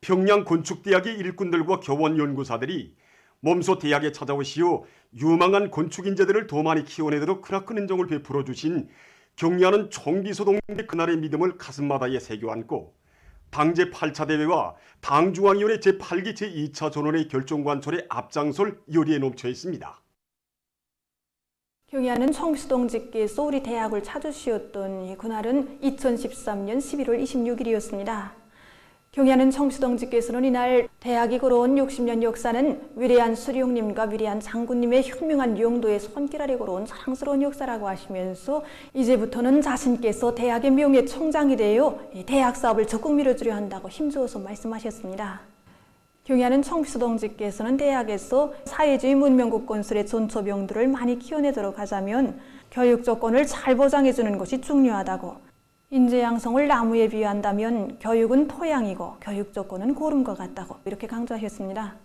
평양 건축대학의 일꾼들과 교원 연구사들이 몸소 대학에 찾아오시어 유망한 건축 인재들을 더 많이 키워내도록 크나큰 인정을 베풀어 주신 경리하는 총기소동의 그날의 믿음을 가슴마다에 새겨 안고 당 제8차 대회와 당중앙위원회 제8기 제2차 전원의 결정관철에 앞장설 열의에 넘쳐 있습니다. 경의하는 총기소동지께서 우리 대학을 찾으시었던 그날은 2013년 11월 26일이었습니다. 경의하는 총기소동지께서는 이날 대학이 걸어온 60년 역사는 위대한 수령님과 위대한 장군님의 현명한 용도의 손길 아래 걸어온 사랑스러운 역사라고 하시면서 이제부터는 자신께서 대학의 명예총장이 되어 대학 사업을 적극 밀어주려 한다고 힘주어서 말씀하셨습니다. 경의하는 총기소동지께서는 대학에서 사회주의 문명국 건설의 전초병들을 많이 키워내도록 하자면 교육 조건을 잘 보장해주는 것이 중요하다고, 인재 양성을 나무에 비유한다면 교육은 토양이고 교육 조건은 고름과 같다고 이렇게 강조하셨습니다.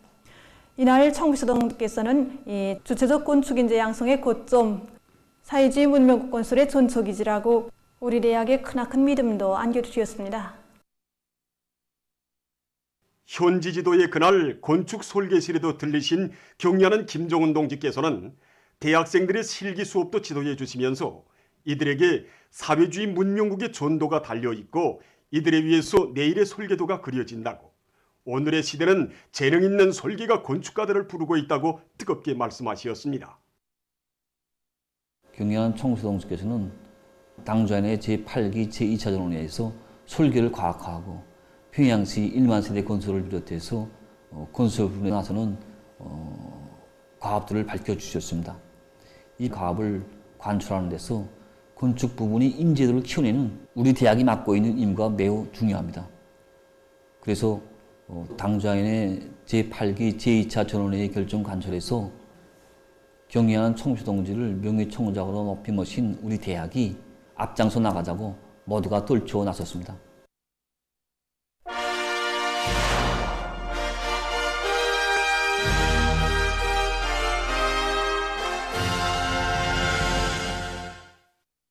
이날 총기소동께서는 주체적 건축 인재 양성의 고점, 사회주의 문명국 건설의 전초기지라고 우리 대학의 크나큰 믿음도 안겨주셨습니다. 현지 지도의 그날 건축 설계실에도 들리신 경리하는 김종훈 동지께서는 대학생들의 실기 수업도 지도해 주시면서 이들에게 사회주의 문명국의 전도가 달려있고 이들에 위해서 내일의 설계도가 그려진다고, 오늘의 시대는 재능 있는 설계가 건축가들을 부르고 있다고 뜨겁게 말씀하셨습니다. 경의하는 총기소동께서는 당주안의 제8기 제2차 전원회에서 설계를 과학화하고 평양시 1만 세대 건설을 비롯해서 건설 부분에 나서는 과업들을 밝혀주셨습니다. 이 과업을 관철하는 데서 건축 부분이 인재들을 키워내는 우리 대학이 맡고 있는 임무가 매우 중요합니다. 그래서 당주안의 제8기 제2차 전원회의 결정 관철에서 경의하는 총기소동지를 명예총장으로 높이 모신 우리 대학이 앞장서 나가자고 모두가 떨쳐 나섰습니다.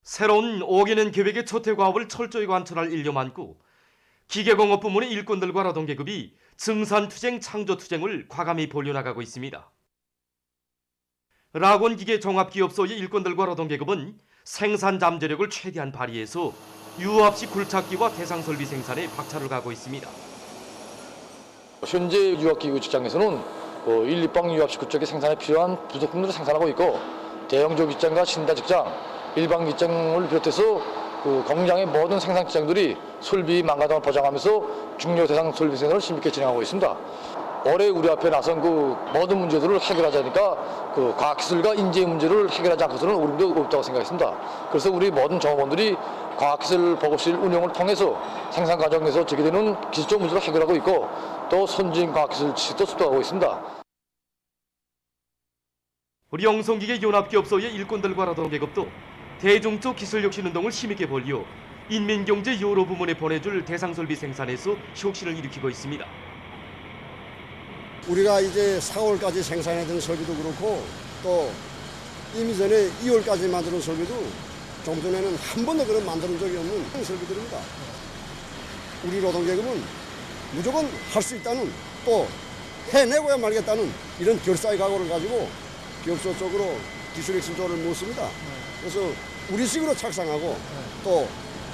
새로운 5개년 계획의 초태과업을 철저히 관철할 일념 안고 기계공업 부문의 일꾼들과 노동계급이 증산투쟁, 창조투쟁을 과감히 벌여나가고 있습니다. 락원기계종합기업소의 일꾼들과 노동계급은 생산 잠재력을 최대한 발휘해서 유압식 굴착기와 대상설비 생산에 박차를 가하고 있습니다. 현재 유압기구 직장에서는 1, 2방 유압식 그쪽에 생산에 필요한 부속품들을 생산하고 있고, 대형조 기장과 신다 직장, 일반 기장을 비롯해서 공장의 모든 생산 기장들이 설비 망가짐을 보장하면서 중요 대상 설비 생산을 힘있게 진행하고 있습니다. 올해 우리 앞에 나선 모든 문제들을 해결하자니까 과학기술과 인재 문제를 해결하지 않고서는 우리도 없다고 생각했습니다. 그래서 우리 모든 종업원들이 과학기술 보급실 운영을 통해서 생산 과정에서 제기되는 기술적 문제를 해결하고 있고, 또 선진 과학기술 지식도 습득하고 있습니다. 우리 영성기계 연합기업소의 일꾼들과 노동계급도 대중적 기술혁신운동을 힘있게 벌여 인민경제 여러 부문에 보내줄 대상설비 생산에서 혁신을 일으키고 있습니다. 우리가 이제 4월까지 생산했던 설비도 그렇고, 또 이미 전에 2월까지 만드는 설비도 좀 전에는 한 번도 그런 만드는 적이 없는 설비들입니다. 우리 노동계급은 무조건 할 수 있다는, 또 해내고야 말겠다는 이런 결사의 각오를 가지고 기업소 쪽으로 기술혁신 쪽을 모습니다. 그래서 우리식으로 착상하고 또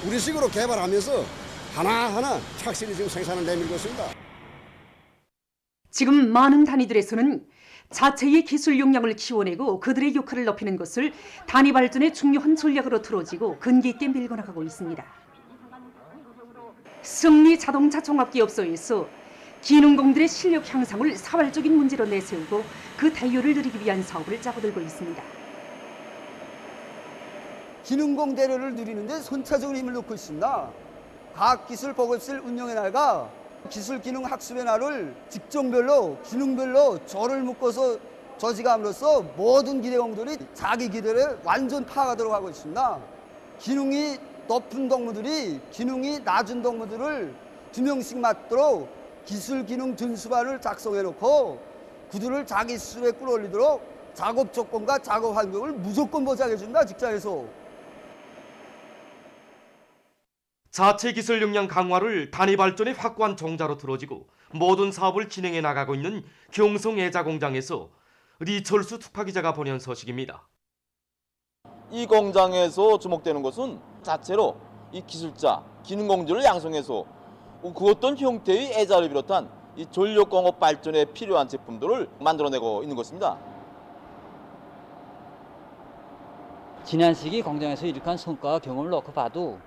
우리식으로 개발하면서 하나하나 착실히 지금 생산을 내밀고 있습니다. 지금 많은 단위들에서는 자체의 기술 역량을 키워내고 그들의 역할을 높이는 것을 단위 발전의 중요한 전략으로 들어지고 근기 있게 밀고나가고 있습니다. 승리 자동차 종합기업소에서 기능공들의 실력 향상을 사활적인 문제로 내세우고 그 단료를 누리기 위한 사업을 짜고들고 있습니다. 기능공 대료를 누리는데 선차적으로 힘을 놓고 있습니다. 과학기술 보급실 운영의 날과 기술기능학습의 날을 직종별로 기능별로 조를 묶어서 저지감으로써 모든 기대공들이 자기 기대를 완전 파악하도록 하고 있습니다. 기능이 높은 동무들이 기능이 낮은 동무들을 2명씩 맡도록 기술기능 준수반을 작성해놓고 그들을 자기 수준에 끌어올리도록 작업 조건과 작업 환경을 무조건 보장해준다, 직장에서. 자체 기술 역량 강화를 단위 발전의 확고한 종자로 들어지고 모든 사업을 진행해 나가고 있는 경성 애자 공장에서 리철수 특파 기자가 보낸 소식입니다. 이 공장에서 주목되는 것은 자체로 이 기술자, 기능공들을 양성해서 그 어떤 형태의 애자를 비롯한 이 전력공업 발전에 필요한 제품들을 만들어내고 있는 것입니다. 지난 시기 공장에서 이룩한 성과와 경험을 놓고 봐도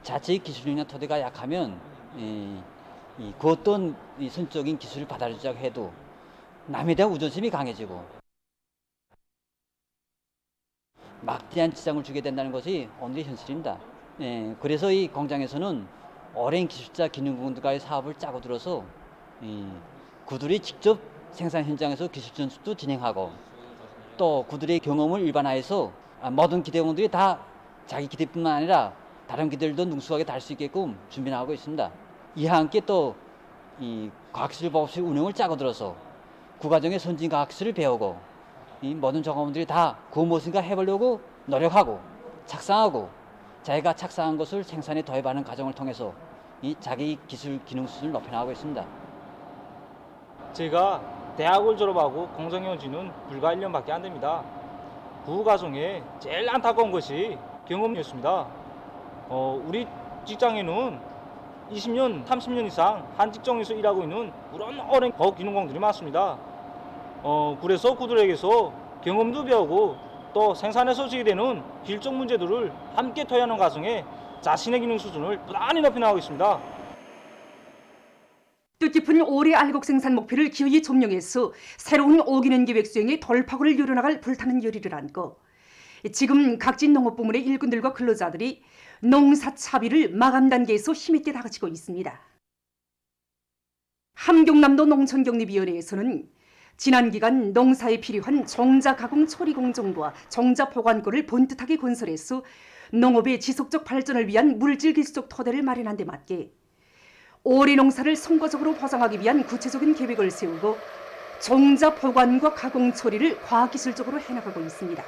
자체의 기술력이나 토대가 약하면 그 어떤 선적인 기술을 받아들이자고 해도 남에 대한 우존심이 강해지고 막대한 지장을 주게 된다는 것이 오늘의 현실입니다. 그래서 이 공장에서는 오랜 기술자 기능공들과의 사업을 짜고 들어서 그들이 직접 생산 현장에서 기술 전수도 진행하고 또 그들의 경험을 일반화해서 모든 기대공들이 다 자기 기대뿐만 아니라 다른 기대들도 능숙하게 달 수 있게끔 준비를 하고 있습니다. 이와 함께 또 이 과학기술 보급실 운영을 짜고 들어서 그 과정에 선진 과학기술을 배우고 이 모든 종업원들이 다 그 무엇인가 해보려고 노력하고 착상하고 자기가 착상한 것을 생산에 도입하는 과정을 통해서 이 자기 기술 기능 수준을 높여나가고 있습니다. 제가 대학을 졸업하고 공장에 온 지는 불과 1년밖에 안 됩니다. 그 과정에 제일 안타까운 것이 경험이었습니다. 우리 직장에는 20년, 30년 이상 한 직종에서 일하고 있는 그런 오랜 고기능공들이 많습니다. 그래서 그들에게서 경험도 배우고 또 생산에서 제기되는 기술적 문제들을 함께 토의하는 과정에 자신의 기능 수준을 부단히 높여나가고 있습니다. 뜻깊은 올해 알곡 생산 목표를 기어이 점령해서 새로운 5기년 계획 수행에 돌파구를 열어나갈 불타는 열의를 안고 지금 각진 농업부문의 일꾼들과 근로자들이 농사 차비를 마감 단계에서 힘있게 다그치고 있습니다. 함경남도 농촌격립위원회에서는 지난 기간 농사에 필요한 종자 가공 처리 공정과 종자 보관고를 본뜻하게 건설해서 농업의 지속적 발전을 위한 물질 기술적 토대를 마련한 데 맞게 올해 농사를 성과적으로 보장하기 위한 구체적인 계획을 세우고 종자 보관과 가공 처리를 과학기술적으로 해나가고 있습니다.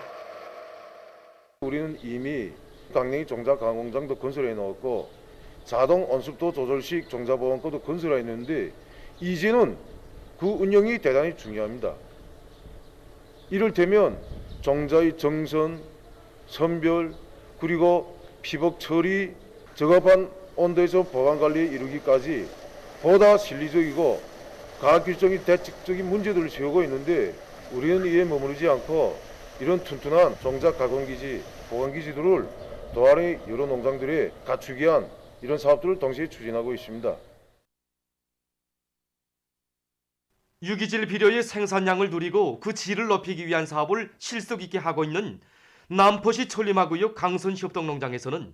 우리는 이미 강냉이 종자 가공장도 건설해 놓았고 자동 온습도 조절식 종자 보관고도 건설해 있는데 이제는 그 운영이 대단히 중요합니다. 이를테면 종자의 정선, 선별, 그리고 피복 처리, 적합한 온도에서 보관 관리에 이르기까지 보다 실리적이고 과학기술적인 대책적인 문제들을 세우고 있는데 우리는 이에 머무르지 않고 이런 튼튼한 종자 가공기지, 보관기지들을 도안의 여러 농장들에 갖추기 위한 이런 사업들을 동시에 추진하고 있습니다. 유기질 비료의 생산량을 누리고 그 질을 높이기 위한 사업을 실속 있게 하고 있는 남포시 천리마구역 강선협동농장에서는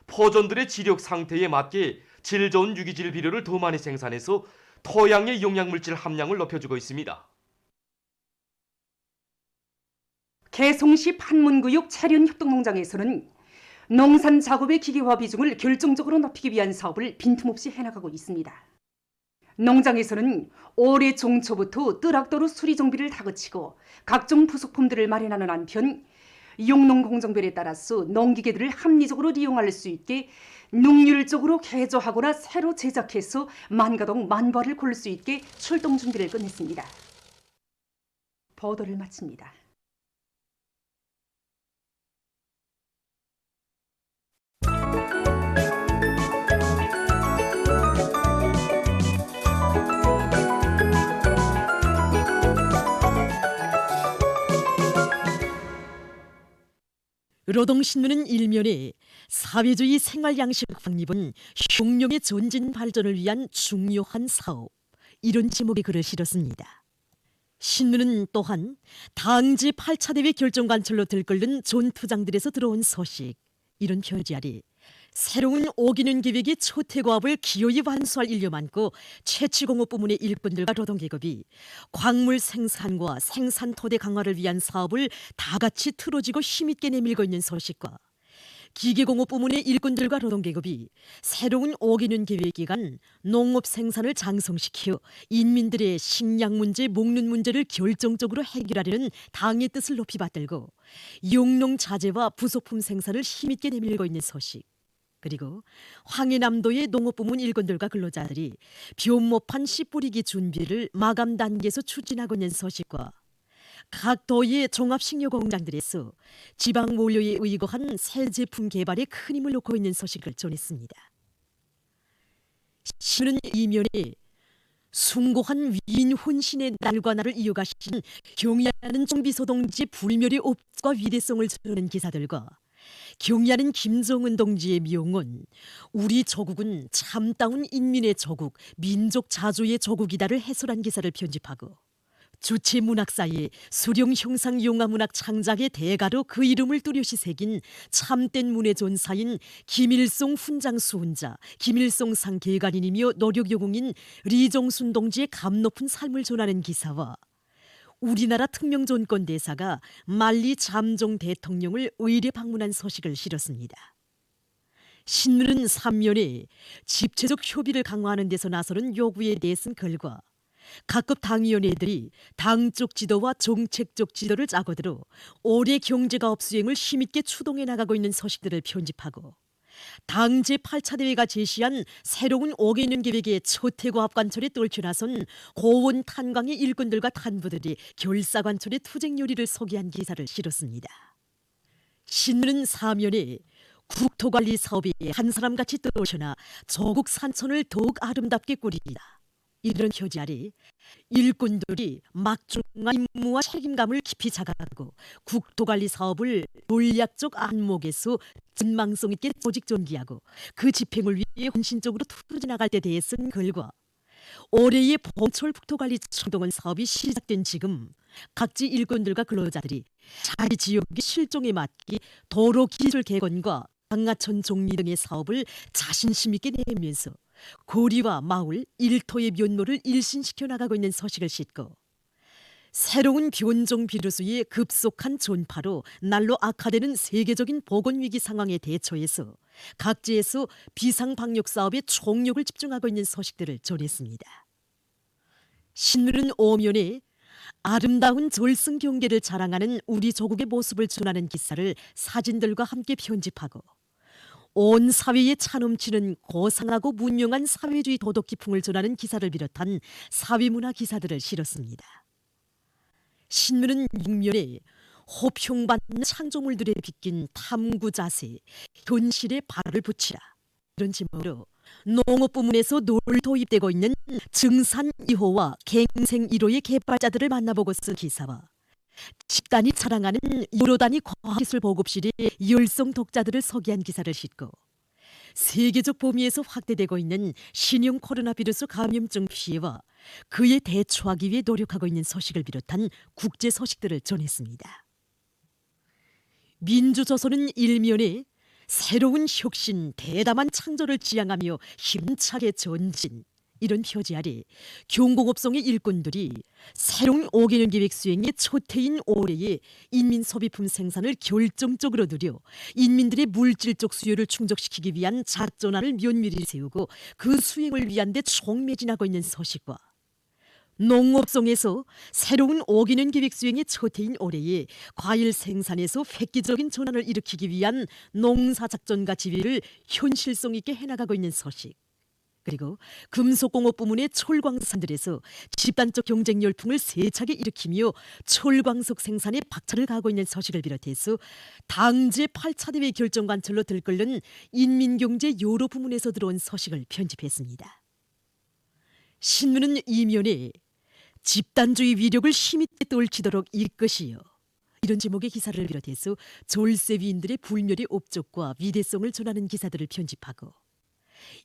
포존들의 지력 상태에 맞게 질 좋은 유기질 비료를 더 많이 생산해서 토양의 영양물질 함량을 높여주고 있습니다. 개송시 판문구역 차련협동농장에서는 농산 작업의 기계화 비중을 결정적으로 높이기 위한 사업을 빈틈없이 해나가고 있습니다. 농장에서는 올해 종초부터 뜨락도로 수리 정비를 다그치고 각종 부속품들을 마련하는 한편 용농 공정별에 따라서 농기계들을 합리적으로 이용할 수 있게 능률적으로 개조하거나 새로 제작해서 만가동 만발을 고를 수 있게 출동 준비를 끝냈습니다. 보도를 마칩니다. 노동신문은 일면에 사회주의 생활양식 확립은 흉룡의 전진 발전을 위한 중요한 사업, 이런 제목의 글을 실었습니다. 신문은 또한 당지 8차 대회 결정 관철로 들끓는 존투장들에서 들어온 소식, 이런 표지 아래 새로운 5기년 계획의 초태과업을 기어이 완수할 일념 안고 채취공업 부문의 일꾼들과 노동계급이 광물 생산과 생산 토대 강화를 위한 사업을 다 같이 틀어지고 힘있게 내밀고 있는 소식과 기계공업 부문의 일꾼들과 노동계급이 새로운 5기년 계획 기간 농업 생산을 장성시켜 인민들의 식량 문제, 먹는 문제를 결정적으로 해결하려는 당의 뜻을 높이 받들고 용농 자재와 부속품 생산을 힘있게 내밀고 있는 소식, 그리고 황해남도의 농업부문 일꾼들과 근로자들이 벼모판 씨 뿌리기 준비를 마감 단계에서 추진하고 있는 소식과 각 도의 종합식료공장들에서 지방 원료에 의거한 새 제품 개발에 큰 힘을 놓고 있는 소식을 전했습니다. 신은 이면에 숭고한 위인 혼신의 날과 날을 이어가신 경의하는 정비소동지의 불멸의 업과 위대성을 전하는 기사들과 경의하는 김정은 동지의 명언, 우리 조국은 참다운 인민의 조국, 민족 자주의 조국이다를 해설한 기사를 편집하고 주체 문학사에 수령 형상 용화 문학 창작의 대가로 그 이름을 뚜렷이 새긴 참된 문의 존사인 김일성 훈장 수훈자, 김일성상 계관인이며 노력요공인 리종순 동지의 감 높은 삶을 전하는 기사와 우리나라 특명존권 대사가 만리 잠종 대통령을 의례 방문한 소식을 실었습니다. 신문은 3면에 집체적 협의를 강화하는 데서 나서는 요구에 대해서는 글과 각급 당위원회들이 당적 지도와 정책적 지도를 짜고들어 올해 경제가업 수행을 힘있게 추동해 나가고 있는 소식들을 편집하고 당 제8차 대회가 제시한 새로운 5개년 계획의 초태고압 관철에 떨쳐나선 고원 탄광의 일꾼들과 탄부들이 결사관철의 투쟁 요리를 소개한 기사를 실었습니다. 신문은 4면에 국토관리 사업에 한 사람같이 떨쳐나 조국 산천을 더욱 아름답게 꾸리다. 이런 표지 아래 일꾼들이 막중한 임무와 책임감을 깊이 자각하고 국토관리 사업을 전략적 안목에서 전망성 있게 조직 전개하고 그 집행을 위해 헌신적으로 투쟁해 나갈 때 대해서는 글과 올해의 봄철 국토관리 총동원 사업이 시작된 지금 각지 일꾼들과 근로자들이 자기 지역의 실종에 맞게 도로 기술 개건과 강하천 정리 등의 사업을 자신심 있게 내면서 거리와 마을, 일터의 면모를 일신시켜 나가고 있는 소식을 싣고 새로운 변종 비루스의 급속한 전파로 날로 악화되는 세계적인 보건위기 상황에 대처해서 각지에서 비상방역 사업에 총력을 집중하고 있는 소식들을 전했습니다. 신문은 5면에 아름다운 절승 경계를 자랑하는 우리 조국의 모습을 전하는 기사를 사진들과 함께 편집하고 온 사회에 차넘치는 고상하고 문명한 사회주의 도덕 기풍을 전하는 기사를 비롯한 사회문화 기사들을 실었습니다. 신문은 6면에 호평받는 창조물들에 빗긴 탐구 자세, 현실에 발을 붙이라. 이런 제목으로 농업부문에서 늘 도입되고 있는 증산 2호와 갱생 1호의 개발자들을 만나보고 쓴 기사와 집단이 자랑하는 여러 단위 과학기술 보급실의 열성 독자들을 소개한 기사를 싣고 세계적 범위에서 확대되고 있는 신형 코로나 비루스 감염증 피해와 그에 대처하기 위해 노력하고 있는 소식을 비롯한 국제 소식들을 전했습니다. 민주조선은 1면에 새로운 혁신, 대담한 창조를 지향하며 힘차게 전진, 이런 표지 아래 경공업성의 일꾼들이 새로운 5개년 계획 수행의 초태인 올해에 인민 소비품 생산을 결정적으로 늘려 인민들의 물질적 수요를 충족시키기 위한 작전안을 면밀히 세우고 그 수행을 위한 데 총매진하고 있는 소식과 농업성에서 새로운 5개년 계획 수행의 초태인 올해에 과일 생산에서 획기적인 전환을 일으키기 위한 농사작전과 지휘를 현실성 있게 해나가고 있는 소식, 그리고 금속공업 부문의 철광산들에서 집단적 경쟁 열풍을 세차게 일으키며 철광석 생산에 박차를 가하고 있는 소식을 비롯해서 당 제8차 대회 결정관철로 들끓는 인민경제 여러 부문에서 들어온 소식을 편집했습니다. 신문은 이면에 집단주의 위력을 힘있게 떨치도록 이끄시오, 이런 제목의 기사를 비롯해서 졸세 위인들의 불멸의 업적과 위대성을 전하는 기사들을 편집하고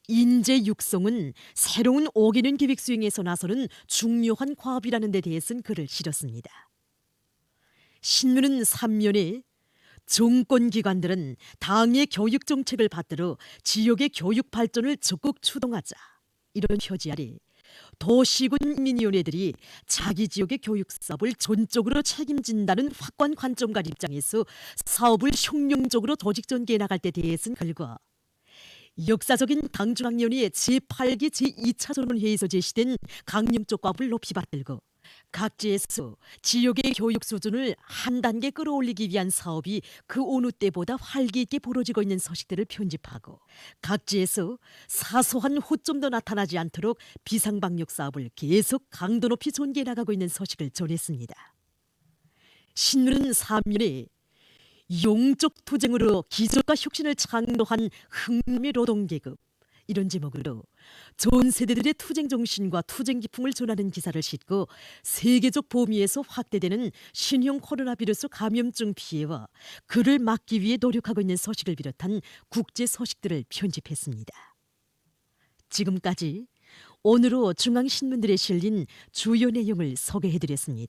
인재 육성은 새로운 5개년 계획 수행에서 나서는 중요한 과업이라는 데 대해서는 글을 실었습니다. 신문은 3면에 정권기관들은 당의 교육 정책을 받들어 지역의 교육 발전을 적극 추동하자, 이런 표지 아래 도시군 인민위원회들이 자기 지역의 교육 사업을 전적으로 책임진다는 확고한 관점과 입장에서 사업을 혁명적으로 조직 전개해 나갈 때 대해서는 글과 역사적인 당중앙위원회의 제8기 제2차 전원회의에서 제시된 강령적 과업을 높이 받들고 각지에서 지역의 교육 수준을 한 단계 끌어올리기 위한 사업이 그 어느 때보다 활기 있게 벌어지고 있는 소식들을 편집하고 각지에서 사소한 호점도 나타나지 않도록 비상방역 사업을 계속 강도 높이 전개해 나가고 있는 소식을 전했습니다. 신문은 3년에 용적 투쟁으로 기적과 혁신을 창조한 흥미 노동계급 이런 제목으로 전 세대들의 투쟁 정신과 투쟁 기풍을 전하는 기사를 싣고 세계적 범위에서 확대되는 신형 코로나 바이러스 감염증 피해와 그를 막기 위해 노력하고 있는 소식을 비롯한 국제 소식들을 편집했습니다. 지금까지 오늘로 중앙신문들에 실린 주요 내용을 소개해드렸습니다.